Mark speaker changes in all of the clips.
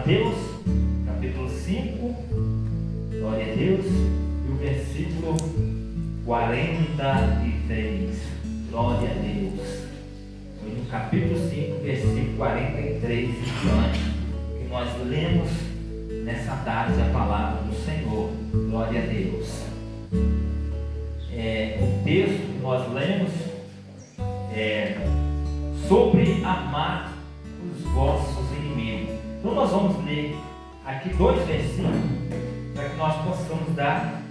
Speaker 1: Mateus, capítulo 5, glória a Deus, e o versículo 43, glória a Deus. Foi no capítulo 5, versículo 43 em diante, que nós lemos nessa tarde a palavra do Senhor, glória a Deus. O texto que nós lemos é sobre amar os vossos inimigos. Então nós vamos ler aqui 2 versículos para que nós possamos dar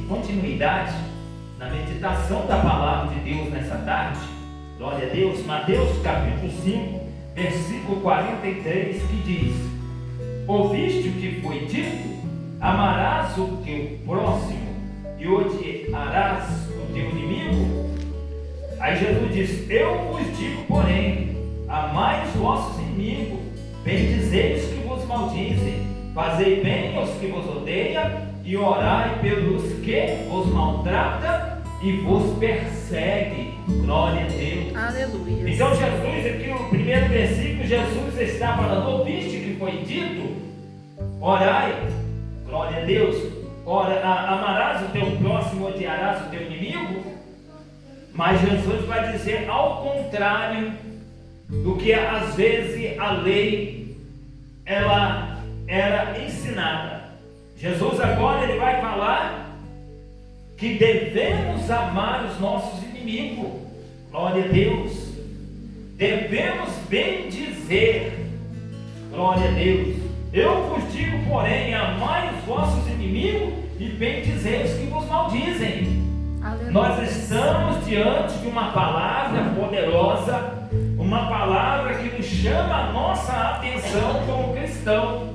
Speaker 1: continuidade na meditação da palavra de Deus nessa tarde. Glória a Deus. Mateus capítulo 5, versículo 43, que diz: ouviste o que foi dito? Amarás o teu próximo e odiarás o teu inimigo? Aí Jesus diz: eu vos digo, porém, amai os vossos inimigos, bendizei os que vos maldizem, fazei bem aos que vos odeiam, e orai pelos que vos maltratam e vos perseguem. Glória a Deus.
Speaker 2: Aleluia.
Speaker 1: Então Jesus, aqui no primeiro versículo, Jesus está falando: ouviste o que foi dito? Orai, glória a Deus. Amarás o teu próximo, odiarás o teu inimigo. Mas Jesus vai dizer ao contrário do que às vezes a lei ela era ensinada. Jesus agora ele vai falar que devemos amar os nossos inimigos. Glória a Deus. Devemos bendizer. Glória a Deus. Eu vos digo, porém, amai os vossos inimigos e bendizei os que vos maldizem. Aleluia. Nós estamos diante de uma palavra poderosa, uma palavra que nos chama a nossa atenção como cristão.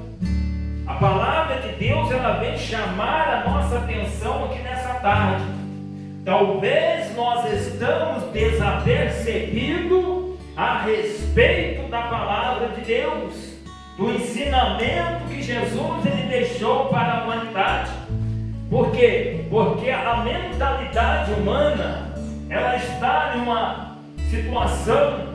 Speaker 1: A palavra de Deus, ela vem chamar a nossa atenção aqui nessa tarde. Talvez nós estamos desapercebidos a respeito da palavra de Deus, do ensinamento que Jesus ele deixou para a humanidade. Por quê? Porque a mentalidade humana ela está em uma situação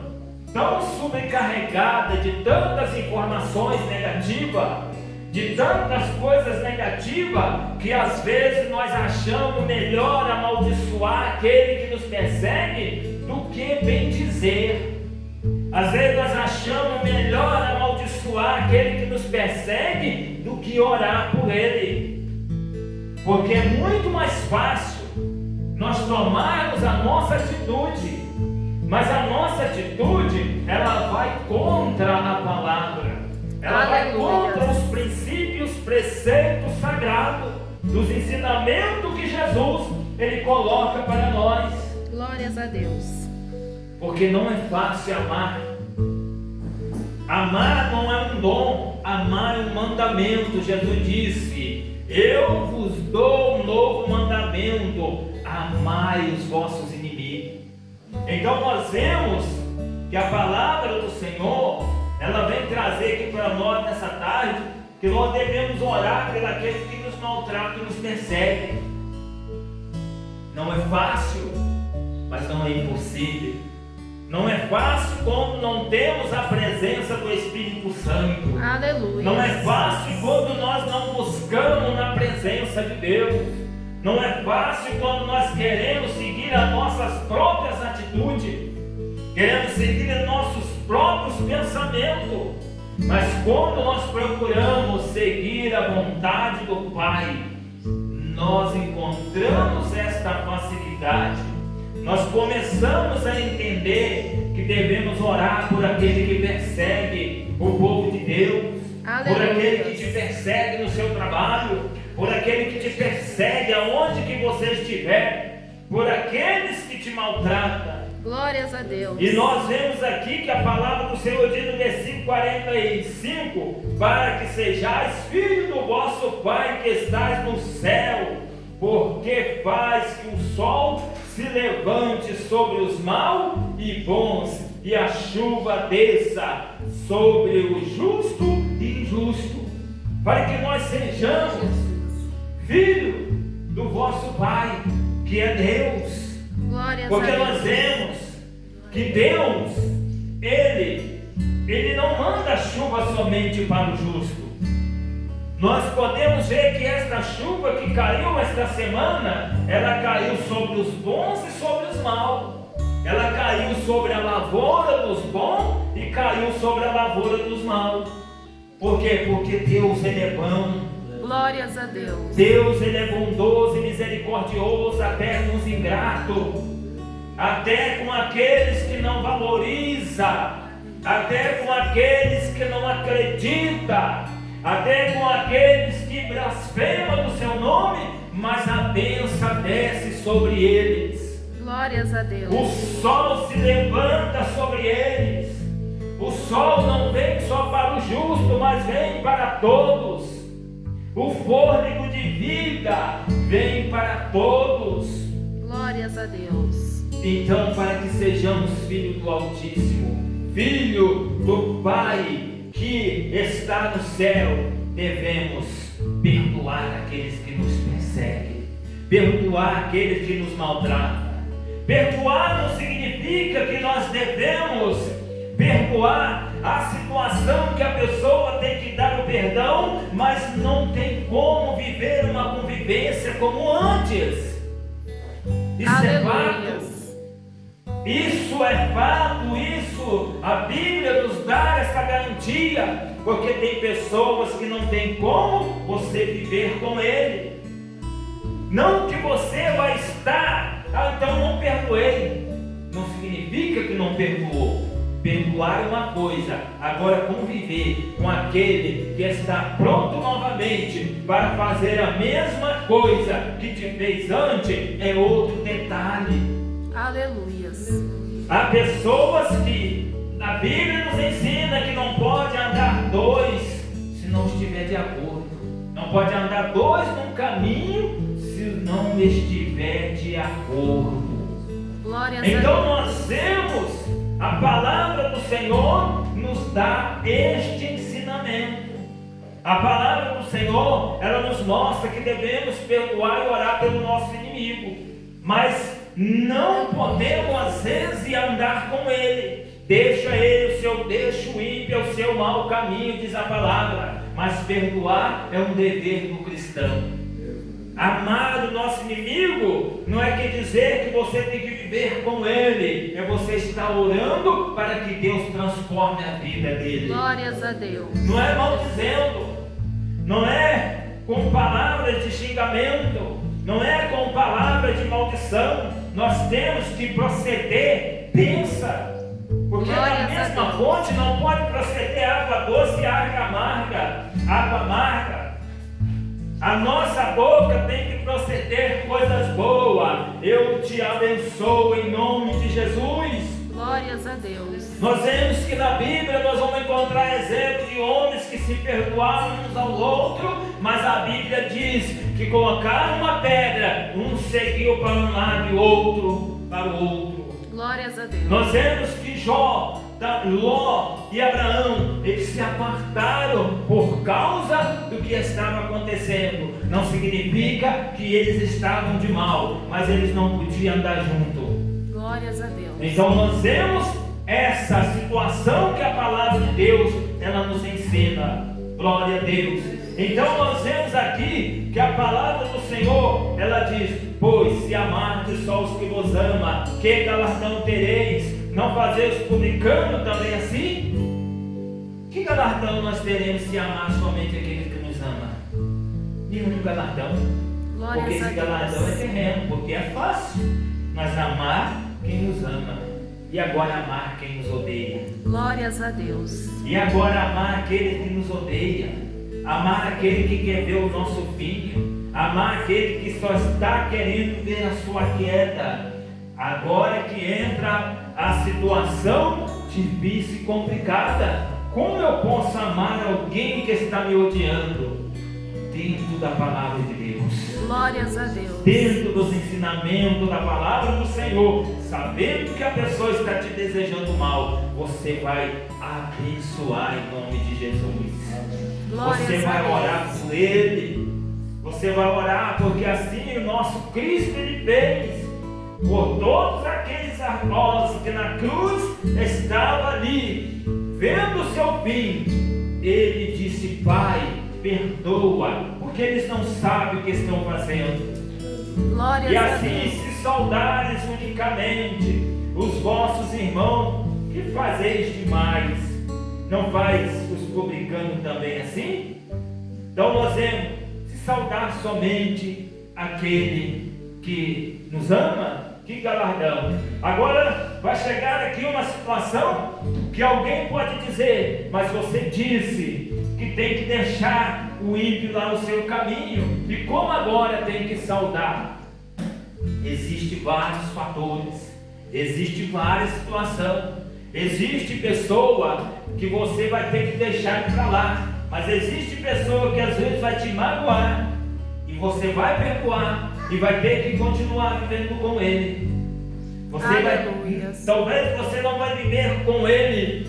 Speaker 1: tão sobrecarregada de tantas informações negativas, de tantas coisas negativas, que às vezes nós achamos melhor amaldiçoar aquele que nos persegue do que bendizer. Às vezes nós achamos melhor amaldiçoar aquele que nos persegue do que orar por ele. Porque é muito mais fácil nós tomarmos a nossa atitude, mas a nossa atitude ela vai contra a palavra, ela vai contra os princípios, preceitos sagrados, dos ensinamentos que Jesus ele coloca para nós.
Speaker 2: Glórias a Deus.
Speaker 1: Porque não é fácil amar. Amar não é um dom, amar é um mandamento. Jesus disse: eu vos dou um novo mandamento, amai os vossos inimigos. Então nós vemos que a palavra do Senhor ela vem trazer aqui para nós nessa tarde que nós devemos orar pelos que nos maltratam e nos perseguem. Não é fácil, mas não é impossível. Não é fácil quando não temos a presença do Espírito Santo.
Speaker 2: Aleluia.
Speaker 1: Não é fácil quando nós não buscamos na presença de Deus. Não é fácil quando nós queremos seguir as nossas próprias atitudes, queremos seguir os nossos próprios pensamentos. Mas quando nós procuramos seguir a vontade do Pai, nós encontramos esta facilidade. Nós começamos a entender que devemos orar por aquele que persegue o povo de Deus. Aleluia. Por aquele que te persegue no seu trabalho, por aquele que te persegue aonde que você estiver, por aqueles que te maltratam.
Speaker 2: Glórias a Deus.
Speaker 1: E nós vemos aqui que a palavra do Senhor diz no versículo 45: para que sejais filhos do vosso Pai que estás no céu, porque faz que o sol se levante sobre os maus e bons, e a chuva desça sobre o justo e injusto, para que nós sejamos filhos do vosso Pai, que é Deus.
Speaker 2: Glórias
Speaker 1: porque
Speaker 2: a Deus.
Speaker 1: nós vemos que Deus, Ele Ele não manda chuva somente para o justo. Nós podemos ver que esta chuva que caiu esta semana, ela caiu sobre os bons e sobre os maus. Ela caiu sobre a lavoura dos bons e caiu sobre a lavoura dos maus. Por quê? Porque Deus, Ele é bom.
Speaker 2: Glórias a Deus.
Speaker 1: Deus, Ele é bondoso e misericordioso até com os ingratos, até com aqueles que não valorizam, até com aqueles que não acreditam, até com aqueles que blasfemam do seu nome, mas a bênção desce sobre eles.
Speaker 2: Glórias a Deus.
Speaker 1: O sol se levanta sobre eles. O sol não vem só para o justo, mas vem para todos. O fôlego de vida vem para todos.
Speaker 2: Glórias a Deus.
Speaker 1: Então, para que sejamos filhos do Altíssimo, filho do Pai que está no céu, devemos perdoar aqueles que nos perseguem, perdoar aqueles que nos maltratam. Perdoar não significa que nós devemos perdoar a situação que a pessoa tem que dar o perdão, mas não tem como viver uma convivência como antes. Isso é fato. Isso é fato, isso a Bíblia nos dá essa garantia, porque tem pessoas que não tem como você viver com ele. Não que você vai estar, então não perdoei, não significa que não perdoou. Perdoar é uma coisa, agora conviver com aquele que está pronto novamente para fazer a mesma coisa que te fez antes é outro detalhe.
Speaker 2: Aleluias.
Speaker 1: Há pessoas que a Bíblia nos ensina que não pode andar dois se não estiver de acordo. Não pode andar dois num caminho se não estiver de acordo.
Speaker 2: Glórias a Deus.
Speaker 1: Então nós temos a palavra do Senhor nos dá este ensinamento. A palavra do Senhor, ela nos mostra que devemos perdoar e orar pelo nosso inimigo, mas não podemos às vezes andar com ele. Deixa o ímpio o seu mau caminho, diz a palavra, mas perdoar é um dever do cristão. Amar o nosso inimigo não é que dizer que você tem que viver com ele, é você estar orando para que Deus transforme a vida dele.
Speaker 2: Glórias a Deus.
Speaker 1: Não é maldizendo, não é com palavras de xingamento, não é com palavras de maldição. Nós temos que proceder, pensa, porque na mesma fonte não pode proceder água doce e água amarga. A nossa boca tem que proceder coisas boas. Eu te abençoo em nome de Jesus.
Speaker 2: Glórias a Deus.
Speaker 1: Nós vemos que na Bíblia nós vamos encontrar exemplos de homens que se perdoaram uns ao outro, mas a Bíblia diz que colocaram uma pedra, um seguiu para um lado e outro para o outro.
Speaker 2: Glórias a Deus.
Speaker 1: Nós vemos que Ló e Abraão, eles se apartaram por causa do que estava acontecendo. Não significa que eles estavam de mal, mas eles não podiam andar junto.
Speaker 2: Glórias a Deus.
Speaker 1: Então nós vemos essa situação que a palavra de Deus, ela nos ensina. Glória a Deus. Então nós vemos aqui que a palavra do Senhor, ela diz: pois se amardes só os que vos amam, que galardão tereis? Não fazeis publicano também assim? Que galardão nós teremos se amar somente aqueles que nos amam? Nenhum galardão.
Speaker 2: Glórias
Speaker 1: porque esse galardão é terreno, porque é fácil nós amar quem nos ama, e agora amar quem nos odeia.
Speaker 2: Glórias a Deus.
Speaker 1: E agora amar aquele que nos odeia, amar aquele que quer ver o nosso filho, amar aquele que só está querendo ver a sua queda. Agora que entra a situação difícil e complicada, como eu posso amar alguém que está me odiando? Dentro da palavra de Deus,
Speaker 2: Glórias a Deus.
Speaker 1: dentro dos ensinamentos da palavra do Senhor, sabendo que a pessoa está te desejando mal, você vai abençoar em nome de Jesus.
Speaker 2: Glórias
Speaker 1: Você vai
Speaker 2: a Deus.
Speaker 1: orar por ele, você vai orar, porque assim o nosso Cristo ele fez por todos aqueles apóstolos que na cruz estavam ali Vendo o seu fim, ele disse: Pai, perdoa, porque eles não sabem o que estão fazendo.
Speaker 2: Glórias
Speaker 1: E
Speaker 2: a
Speaker 1: assim,
Speaker 2: Deus.
Speaker 1: se saudares unicamente os vossos irmãos, que fazeis demais? Não faz os publicanos também assim? Então nós vemos, se saudar somente aquele que nos ama, que galardão. Agora vai chegar aqui uma situação que alguém pode dizer: mas você disse que tem que deixar o ímpio lá no seu caminho, e como agora tem que saudar? Existem vários fatores, existe várias situações, existe pessoa que você vai ter que deixar para lá, mas existe pessoa que às vezes vai te magoar, e você vai perdoar, e vai ter que continuar vivendo com ele. Talvez você não vai viver com ele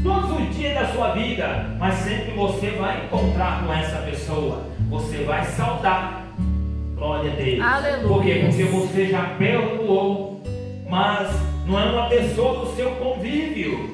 Speaker 1: todos os dias da sua vida, mas sempre você vai encontrar com essa pessoa, você vai saudar. Glória a Deus.
Speaker 2: Aleluia.
Speaker 1: Por quê? Porque você já perdoou, mas não é uma pessoa do seu convívio,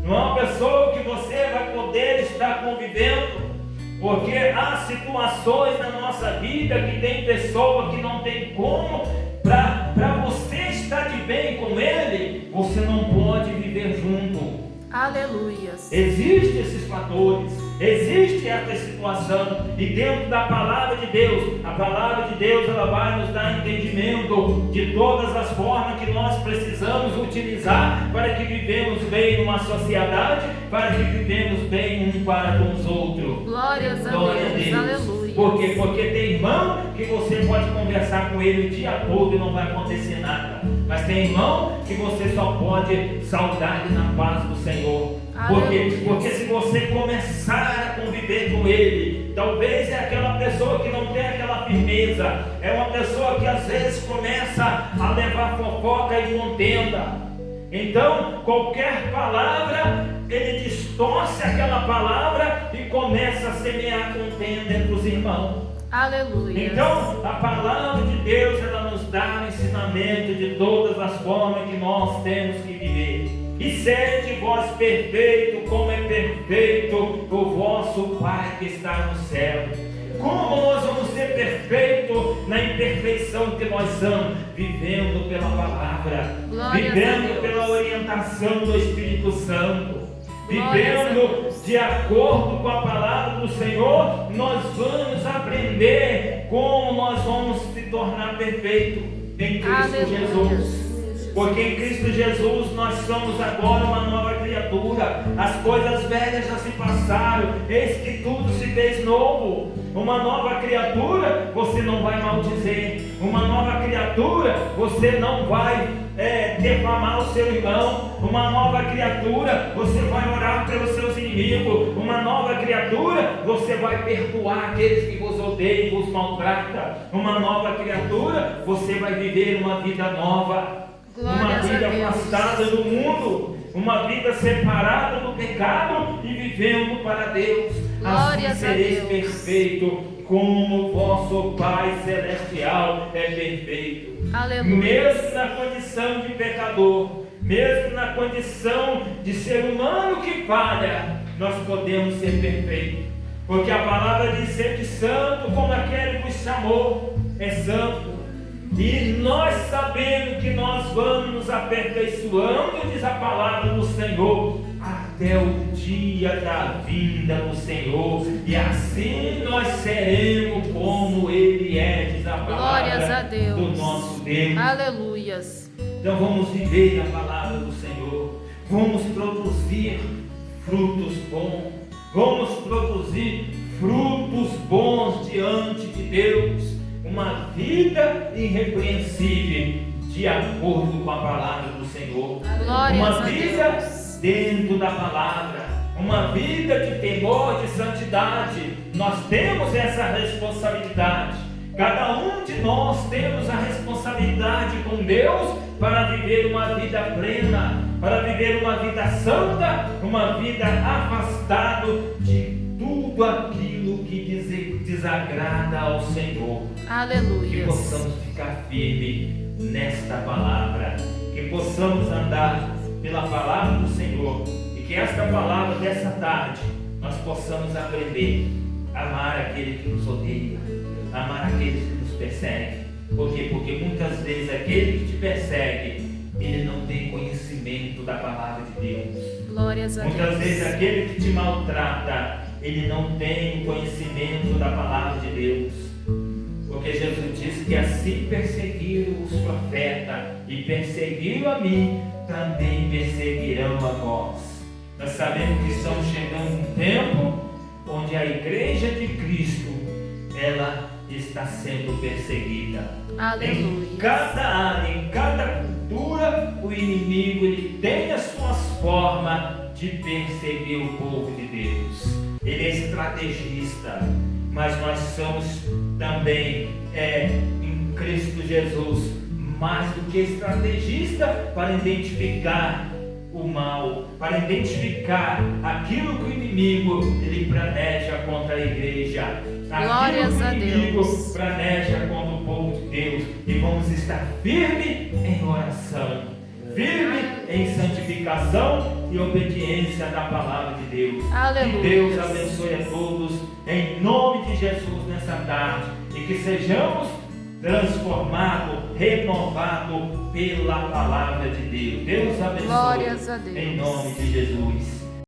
Speaker 1: não é uma pessoa que você vai poder estar convivendo, porque há situações na nossa vida que tem pessoa que não tem como, para você estar de bem com ele, você não pode viver junto.
Speaker 2: Aleluias.
Speaker 1: Existem esses fatores, existe essa situação, e dentro da palavra de Deus, a palavra de Deus ela vai nos dar entendimento de todas as formas que nós precisamos utilizar para que vivemos bem numa sociedade, para que vivemos bem um para com os outros.
Speaker 2: Glórias a
Speaker 1: Glória
Speaker 2: Deus. Aleluia.
Speaker 1: Por quê? Porque tem irmão que você pode conversar com ele o dia todo e não vai acontecer nada, mas tem irmão que você só pode saudar ele na paz do Senhor. Por quê? Porque se você começar a conviver com ele, talvez é aquela pessoa que não tem aquela firmeza, é uma pessoa que às vezes começa a levar fofoca e contenda. Então, qualquer palavra, ele distorce aquela palavra e começa a semear contenda entre os irmãos.
Speaker 2: Aleluia.
Speaker 1: Então, a palavra de Deus, ela nos dá o ensinamento de todas as formas que nós temos que viver. E sede vós perfeito, como é perfeito o vosso Pai que está no céu. Como nós vamos ser perfeitos na imperfeição que nós somos? Vivendo pela palavra, vivendo pela orientação do Espírito Santo, vivendo de acordo com a palavra do Senhor. Nós vamos aprender como nós vamos se tornar perfeitos em Cristo Jesus. Porque em Cristo Jesus nós somos agora uma nova criatura. As coisas velhas já se passaram, eis que tudo se fez novo. Uma nova criatura, você não vai maldizer. Uma nova criatura, você não vai defamar o seu irmão. Uma nova criatura, você vai orar pelos seus inimigos. Uma nova criatura, você vai perdoar aqueles que vos odeiam e vos maltratam. Uma nova criatura, você vai viver uma vida nova. Uma vida afastada do mundo, uma vida separada do pecado e vivendo para Deus. Assim sereis perfeito, como o vosso Pai Celestial é perfeito.
Speaker 2: Aleluia.
Speaker 1: Mesmo na condição de pecador, mesmo na condição de ser humano que falha, nós podemos ser perfeitos, porque a palavra diz: sede santo como aquele que vos chamou é santo. E nós sabemos que nós vamos nos aperfeiçoando, diz a palavra do Senhor, até o dia da vinda do Senhor, e assim nós seremos como Ele é, diz a palavra do nosso Deus.
Speaker 2: Aleluias.
Speaker 1: Então vamos viver a palavra do Senhor, vamos produzir frutos bons, vamos produzir frutos bons diante de Deus. Uma vida irrepreensível, de acordo com a palavra do Senhor. Uma vida dentro da palavra, uma vida de temor, de santidade. Nós temos essa responsabilidade. Cada um de nós temos a responsabilidade com Deus para viver uma vida plena, para viver uma vida santa, uma vida afastada de tudo aquilo que desagrada ao Senhor.
Speaker 2: Aleluia.
Speaker 1: Que possamos ficar firmes nesta palavra, que possamos andar pela palavra do Senhor e que esta palavra dessa tarde nós possamos aprender a amar aquele que nos odeia, amar aquele que nos persegue. Por quê? Porque muitas vezes aquele que te persegue, ele não tem conhecimento da palavra de Deus.
Speaker 2: Glórias a Deus.
Speaker 1: Muitas vezes aquele que te maltrata, ele não tem conhecimento da palavra de Deus. Porque Jesus disse que assim perseguiram os profetas e perseguiram a mim, também perseguirão a vós. Nós sabemos que estamos chegando um tempo onde a igreja de Cristo, ela está sendo perseguida.
Speaker 2: Aleluia.
Speaker 1: Em cada área, em cada cultura, o inimigo ele tem as suas formas de perseguir o povo de Deus. Ele é estrategista, mas nós somos também em Cristo Jesus mais do que estrategista para identificar o mal, para identificar aquilo que o inimigo ele planeja contra a igreja,
Speaker 2: Glórias
Speaker 1: aquilo
Speaker 2: a
Speaker 1: que o inimigo
Speaker 2: Deus.
Speaker 1: planeja contra o povo de Deus, e vamos estar firme em oração, firme em santificação e obediência da palavra de Deus.
Speaker 2: Aleluia.
Speaker 1: Que Deus abençoe a todos em nome de Jesus nessa tarde, e que sejamos transformados, renovados pela palavra de Deus. Deus abençoe.
Speaker 2: Glórias a Deus.
Speaker 1: Em nome de Jesus.